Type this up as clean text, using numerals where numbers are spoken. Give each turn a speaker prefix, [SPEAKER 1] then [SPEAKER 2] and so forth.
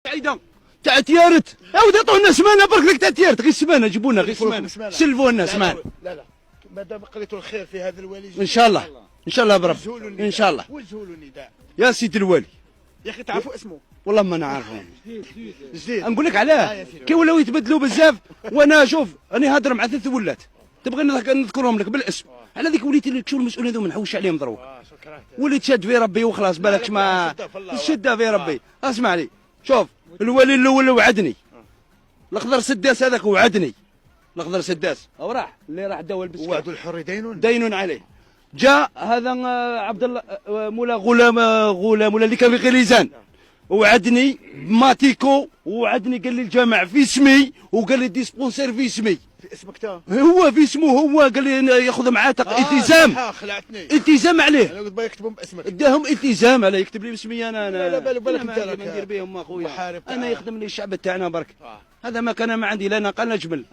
[SPEAKER 1] عايده تاع تيارت عاود عطوا لنا سمانه برك لك تاع تيارت غير سمانه جيبوا لنا غير سمانه سلفوا لنا سمانه.
[SPEAKER 2] لا مادام قريتوا الخير في هذا الوالي
[SPEAKER 1] ان شاء الله ان شاء الله برب ان شاء الله.
[SPEAKER 2] وجهوا له النداء
[SPEAKER 1] يا سيدي الوالي
[SPEAKER 2] يا اخي تعرفوا اسمه
[SPEAKER 1] والله ما نعرفهم
[SPEAKER 2] جديد
[SPEAKER 1] نقول لك علاه كي ولاو يتبدلوا بزاف. وانا شوف راني هادر مع ثلاث ولات تبغي نذكرهم لك بالاسم على ذيك وليت لك شو المسؤول هذو نحوش عليهم دروك وليت شاد في ربي وخلاص بالكش ما الشده في ربي. اسمع لي شوف الولي الاول وعدني الاخضر سداس هذاك وعدني الاخضر سداس او راح اللي راح داول بالسكر
[SPEAKER 2] وعد الحر
[SPEAKER 1] دين عليه. جاء هذا عبد الله مولا غلام ولا اللي كان في غليزان وعدني ماتيكو وعدني قال لي الجامع في اسمي وقال لي دي سبونسير في اسمي
[SPEAKER 2] في اسمك تا
[SPEAKER 1] هو في اسمه هو قال لي ياخذ معاه التزام
[SPEAKER 2] خلعتني
[SPEAKER 1] التزام عليه
[SPEAKER 2] انا قلت بغا يكتبهم باسمك
[SPEAKER 1] اداهم التزام عليه يكتب لي باسمي انا
[SPEAKER 2] لا بالك
[SPEAKER 1] ما ندير بهم اخويا انا يخدم لي الشعب تاعنا برك هذا ما كان ما عندي لا ناقه لا جمل.